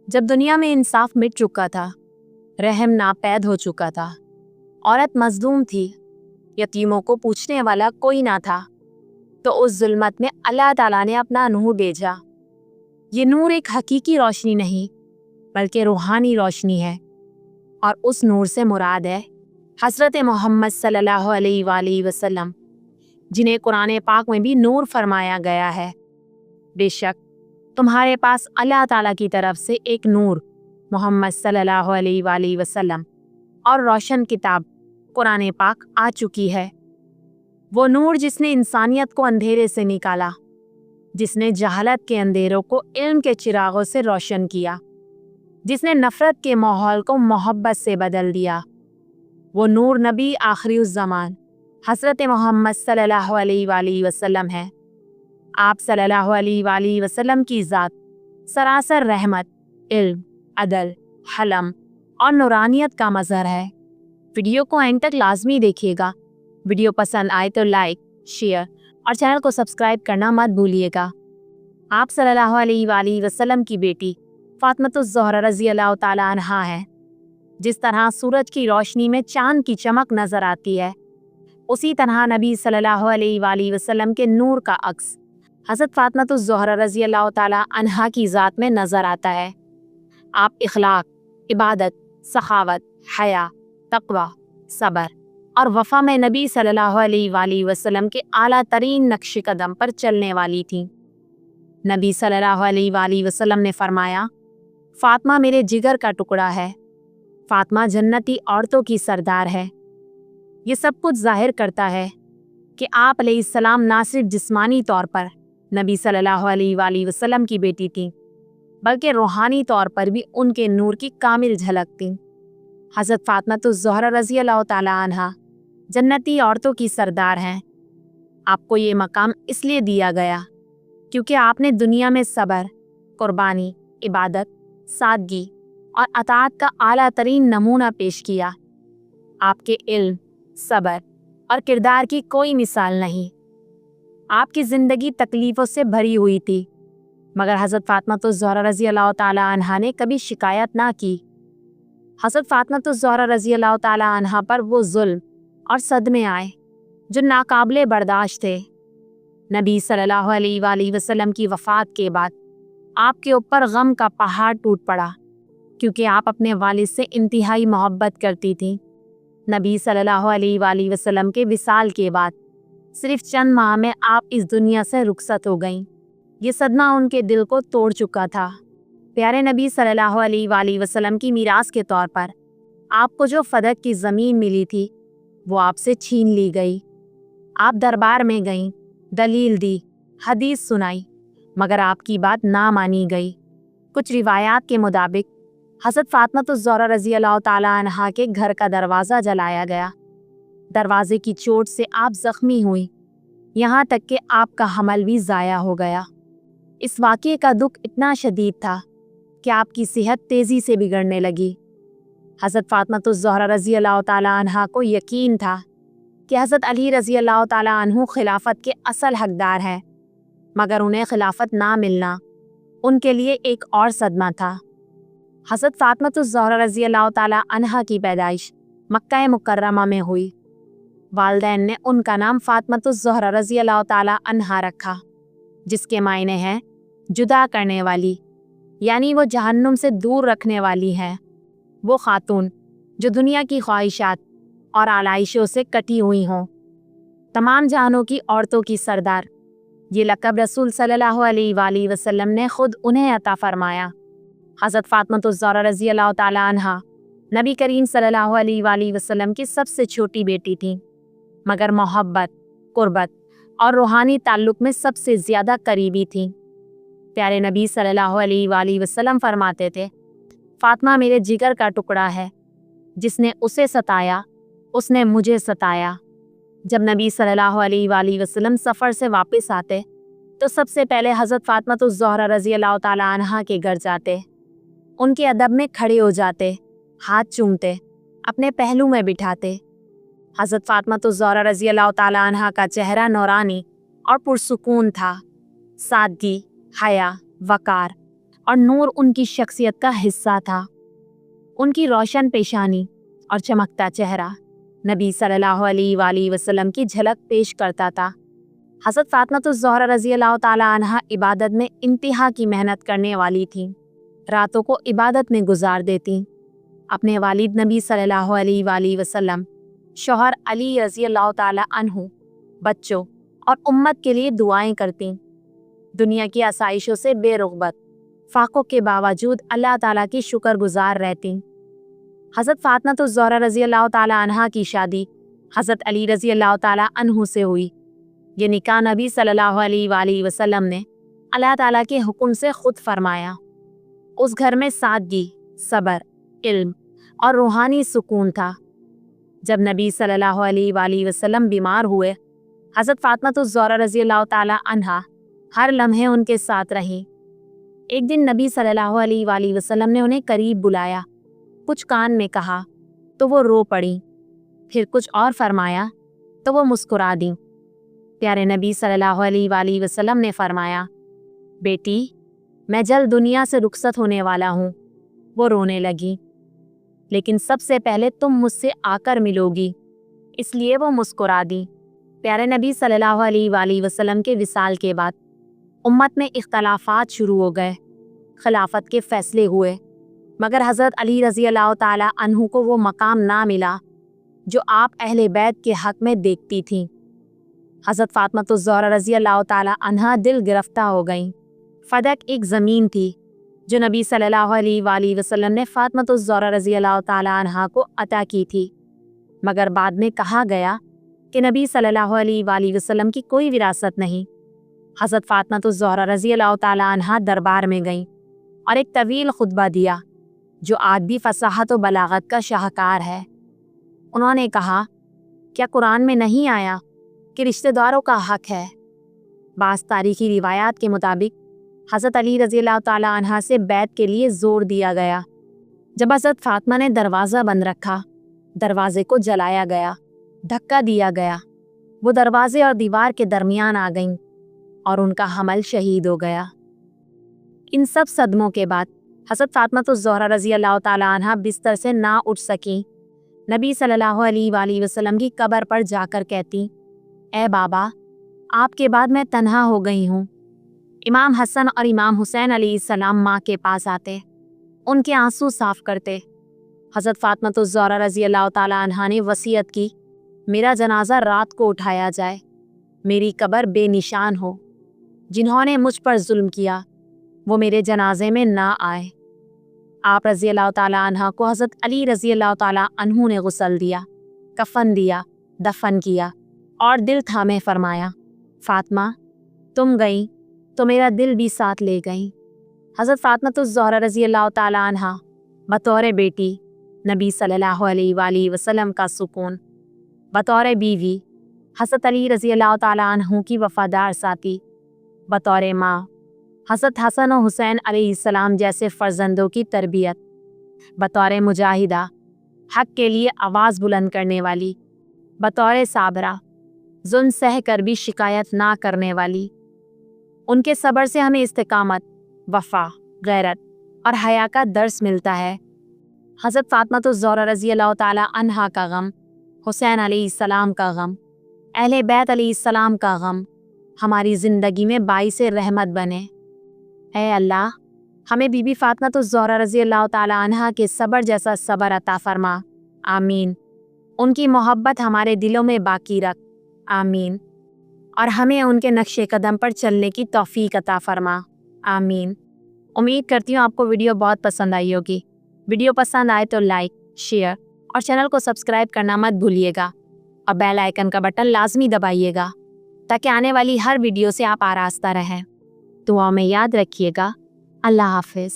जब दुनिया में इंसाफ मिट चुका था, रहम नापैद हो चुका था, औरत मजलूम थी, यतीमों को पूछने वाला कोई ना था, तो उस जुल्मत में अल्लाह ताला ने अपना नूर भेजा। ये नूर एक हकीकी रोशनी नहीं बल्कि रूहानी रोशनी है, और उस नूर से मुराद है हज़रत मोहम्मद सल्लल्लाहु अलैहि वसल्लम, जिन्हें कुरान पाक में भी नूर फरमाया गया है। बेशक तुम्हारे पास अल्लाह ताला की तरफ से एक नूर मोहम्मद सल्लल्लाहु अलैहि वसल्लम और रोशन किताब कुरान पाक आ चुकी है। वो नूर जिसने इंसानियत को अंधेरे से निकाला, जिसने जहालत के अंधेरों को इल्म के चिरागों से रोशन किया, जिसने नफ़रत के माहौल को मोहब्बत से बदल दिया। वो नूर नबी आखिरी उस ज़मान हज़रत मोहम्मद सल्लल्लाहु अलैहि वसल्लम है। आप सल्लल्लाहु अलैहि वसल्लम की ज़ात सरासर रहमत, इल्म, अदल, हलम और नूरानियत का मज़हर है। वीडियो को एंड तक लाजमी देखिएगा। वीडियो पसंद आए तो लाइक, शेयर और चैनल को सब्सक्राइब करना मत भूलिएगा। आप सल्लल्लाहु अलैहि वसल्लम की बेटी फातिमतुज़ ज़हरा रज़ी अल्लाह ताला अन्हा है। जिस तरह सूरज की रोशनी में चांद की चमक नज़र आती है, उसी तरह नबी सल्लल्लाहु अलैहि वसल्लम के नूर का अक्स हज़रत फातिमतुज़ ज़हरा रज़ी अल्लाह ताला अन्हा की ज़ात में नज़र आता है। आप इखलाक, इबादत, सखावत, हया, तक़वा, सब्र और वफ़ा में नबी सल्लल्लाहु अलैहि वसल्लम के आला तरीन नक्श कदम पर चलने वाली थीं। नबी सल्लल्लाहु अलैहि वसल्लम ने फरमाया, फ़ातिमा मेरे जिगर का टुकड़ा है, फ़ातिमा जन्नती औरतों की सरदार है। ये सब कुछ जाहिर करता है कि आप अलैहिस्सलाम ना सिर्फ जिस्मानी तौर पर नबी सल्लल्लाहु अलैहि वसल्लम की बेटी थीं, बल्कि रूहानी तौर पर भी उनके नूर की कामिल झलक थीं। हज़रत फातिमतुज़ ज़हरा रज़ी अल्लाह ताला अन्हा जन्नती औरतों की सरदार हैं। आपको ये मकाम इसलिए दिया गया क्योंकि आपने दुनिया में सब्र, कुर्बानी, इबादत, सादगी और अताअत का आला तरीन नमूना पेश किया। आपके इल्म, सब्र और किरदार की कोई मिसाल नहीं। आपकी ज़िंदगी तकलीफ़ों से भरी हुई थी, मगर हज़रत फातिमतुज़ ज़हरा रज़ी अल्लाह ताला अन्हा ने कभी शिकायत ना की। हज़रत फातिमतुज़ ज़हरा रज़ी अल्लाह ताला अन्हा पर वो जुल्म और सदमे आए जो नाकाबिले बर्दाश्त थे। नबी सल्लल्लाहु अलैहि वसल्लम की वफ़ात के बाद आपके ऊपर गम का पहाड़ टूट पड़ा, क्योंकि आप अपने वालिद से इंतहाई मोहब्बत करती थीं। नबी सल्लल्लाहु अलैहि वसल्लम के विसाल के बाद सिर्फ चंद माह में आप इस दुनिया से रुखसत हो गईं। ये सदमा उनके दिल को तोड़ चुका था। प्यारे नबी सल्लल्लाहु अलैहि वसल्लम की मीरास के तौर पर आपको जो फदक की ज़मीन मिली थी, वो आपसे छीन ली गई। आप दरबार में गईं, दलील दी, हदीस सुनाई, मगर आपकी बात ना मानी गई। कुछ रिवायात के मुताबिक हज़रत फातिमतुज़ ज़हरा रज़ी अल्लाह ताला अन्हा के घर का दरवाज़ा जलाया गया। दरवाजे की चोट से आप ज़ख्मी हुई, यहाँ तक कि आपका हमल भी ज़ाया हो गया। इस वाक़ये का दुख इतना शदीद था कि आपकी सेहत तेज़ी से बिगड़ने लगी। हज़रत फातिमतुज़ ज़हरा रज़ी अल्लाह ताला अन्हा को यकीन था कि हज़रत अली रज़ी अल्लाह ताला अन्हु खिलाफत के असल हकदार हैं, मगर उन्हें खिलाफत ना मिलना उनके लिए एक और सदमा था। हज़रत फातिमतुज़ ज़हरा रज़ी अल्लाह ताला अन्हा की पैदाइश मक्का मुकर्रमा में हुई। वालिदैन ने उनका नाम फातिमतुज़ ज़हरा रज़ी अल्लाह ताला अन्हा रखा, जिसके मायने हैं जुदा करने वाली, यानी वो जहन्नुम से दूर रखने वाली हैं। वो खातून जो दुनिया की ख्वाहिशात और आलाइशों से कटी हुई हों, तमाम जहानों की औरतों की सरदार। ये लक़ब रसूल सल्लल्लाहु अलैहि वसल्लम ने ख़ुद उन्हें अता फ़रमाया। हज़रत फातिमतुज़ ज़हरा रज़ी अल्लाह ताला अन्हा नबी करीम सल्लल्लाहु अलैहि वसल्लम की सबसे छोटी बेटी थीं, मगर मोहब्बत, कुर्बत और रूहानी ताल्लुक़ में सबसे ज़्यादा करीबी थीं। प्यारे नबी सल्लल्लाहु अलैहि वसल्लम फरमाते थे, फ़ातिमा मेरे जिगर का टुकड़ा है, जिसने उसे सताया उसने मुझे सताया। जब नबी सल्लल्लाहु अलैहि वसल्लम सफ़र से वापस आते तो सबसे पहले हज़रत फातिमतुज़ ज़हरा रज़ी अल्लाह ताला अन्हा के घर जाते, उनके अदब में खड़े हो जाते, हाथ चूमते, अपने पहलू में बिठाते। हज़रत फातिमतुज़ ज़हरा रज़ी अल्लाह ताला अन्हा का चेहरा नौरानी और पुरसुकून था। सादगी, हया, वक़ार اور نور ان کی شخصیت کا حصہ تھا۔ ان کی روشن پیشانی اور چمکتا چہرہ نبی صلی اللہ علیہ وآلہ وسلم کی جھلک پیش کرتا تھا۔ حضرت فاطمہ الزہرا رضی اللہ تعالیٰ عنہا عبادت میں انتہا کی محنت کرنے والی تھیں۔ راتوں کو عبادت میں گزار دیتی۔ اپنے والد نبی صلی اللہ علیہ وآلہ وسلم، شوہر علی رضی اللہ تعالیٰ عنہ، بچوں اور امت کے لیے دعائیں کرتیں۔ دنیا کی آسائشوں سے بے رغبت، فاقوں کے باوجود اللہ تعالیٰ کی شکر گزار رہتیں۔ حضرت فاطمہ الزہرا رضی اللہ تعالیٰ عنہا کی شادی حضرت علی رضی اللہ تعالیٰ عنہ سے ہوئی۔ یہ نکاح نبی صلی اللہ علیہ وآلہ وسلم نے اللہ تعالیٰ کے حکم سے خود فرمایا۔ اس گھر میں سادگی، صبر، علم اور روحانی سکون تھا۔ جب نبی صلی اللہ علیہ وآلہ وسلم بیمار ہوئے، حضرت فاطمہ الزہرا رضی اللہ تعالیٰ عنہا ہر لمحے ان کے ساتھ رہیں۔ ایک دن نبی صلی اللہ علیہ وآلہ وسلم نے انہیں قریب بلایا، کچھ کان میں کہا تو وہ رو پڑیں، پھر کچھ اور فرمایا تو وہ مسکرا دیں۔ پیارے نبی صلی اللہ علیہ وآلہ وسلم نے فرمایا، بیٹی میں جلد دنیا سے رخصت ہونے والا ہوں۔ وہ رونے لگی، لیکن سب سے پہلے تم مجھ سے آ کر ملو گی، اس لیے وہ مسکرا دیں۔ پیارے نبی صلی اللہ علیہ وآلہ وسلم کے وصال کے بعد امت میں اختلافات شروع ہو گئے، خلافت کے فیصلے ہوئے، مگر حضرت علی رضی اللہ تعالیٰ عنہ کو وہ مقام نہ ملا جو آپ اہل بیت کے حق میں دیکھتی تھیں۔ حضرت فاطمہ الزہرا رضی اللہ تعالیٰ عنہا دل گرفتہ ہو گئیں۔ فدق ایک زمین تھی جو نبی صلی اللہ علیہ وآلہ وسلم نے فاطمہ الزہرا رضی اللہ تعالیٰ عنہا کو عطا کی تھی، مگر بعد میں کہا گیا کہ نبی صلی اللہ علیہ وآلہ وسلم کی کوئی وراثت نہیں۔ حضرت فاطمہ الزہرا رضی اللہ تعالیٰ عنہا دربار میں گئیں اور ایک طویل خطبہ دیا جو آج بھی فصاحت و بلاغت کا شاہکار ہے۔ انہوں نے کہا، کیا قرآن میں نہیں آیا کہ رشتہ داروں کا حق ہے؟ بعض تاریخی روایات کے مطابق حضرت علی رضی اللہ تعالیٰ عنہ سے بیعت کے لیے زور دیا گیا۔ جب حضرت فاطمہ نے دروازہ بند رکھا، دروازے کو جلایا گیا، دھکا دیا گیا، وہ دروازے اور دیوار کے درمیان آ گئیں اور ان کا حمل شہید ہو گیا۔ ان سب صدموں کے بعد حضرت فاطمہ الزہرا رضی اللہ تعالیٰ عنہ بستر سے نہ اٹھ سکیں۔ نبی صلی اللہ علیہ وآلہ وسلم کی قبر پر جا کر کہتی، اے بابا، آپ کے بعد میں تنہا ہو گئی ہوں۔ امام حسن اور امام حسین علیہ السلام ماں کے پاس آتے، ان کے آنسو صاف کرتے۔ حضرت فاطمہ الزہرا رضی اللہ تعالیٰ عنہا نے وصیت کی، میرا جنازہ رات کو اٹھایا جائے، میری قبر بے نشان ہو، جنہوں نے مجھ پر ظلم کیا وہ میرے جنازے میں نہ آئے۔ آپ رضی اللہ تعالیٰ عنہ کو حضرت علی رضی اللہ تعالیٰ عنہ نے غسل دیا، کفن دیا، دفن کیا اور دل تھامے فرمایا، فاطمہ تم گئیں تو میرا دل بھی ساتھ لے گئیں۔ حضرت فاطمہ الزہرا رضی اللہ تعالیٰ عنہ بطور بیٹی نبی صلی اللہ علیہ وآلہ وسلم کا سکون، بطور بیوی حضرت علی رضی اللہ تعالیٰ عنہ کی وفادار ساتھی، بطور ماں حضرت حسن و حسین علیہ السلام جیسے فرزندوں کی تربیت، بطور مجاہدہ حق کے لیے آواز بلند کرنے والی، بطور صابرہ ظلم سہ کر بھی شکایت نہ کرنے والی۔ ان کے صبر سے ہمیں استقامت، وفا، غیرت اور حیا کا درس ملتا ہے۔ حضرت فاطمہ الزہرا رضی اللہ تعالیٰ عنہا کا غم، حسین علیہ السلام کا غم، اہل بیت علیہ السلام کا غم ہماری زندگی میں باعث رحمت بنے۔ اے اللہ، ہمیں بی بی فاطمہ الزہرا رضی اللہ تعالیٰ عنہا کے صبر جیسا صبر عطا فرما، آمین۔ ان کی محبت ہمارے دلوں میں باقی رکھ، آمین۔ اور ہمیں ان کے نقش قدم پر چلنے کی توفیق عطا فرما، آمین۔ امید کرتی ہوں آپ کو ویڈیو بہت پسند آئی ہوگی۔ ویڈیو پسند آئے تو لائک، شیئر اور چینل کو سبسکرائب کرنا مت بھولیے گا، اور بیل آئیکن کا بٹن لازمی دبائیے گا تاکہ آنے والی ہر ویڈیو سے آپ آراستہ رہیں۔ دعا میں یاد رکھیے گا۔ اللہ حافظ۔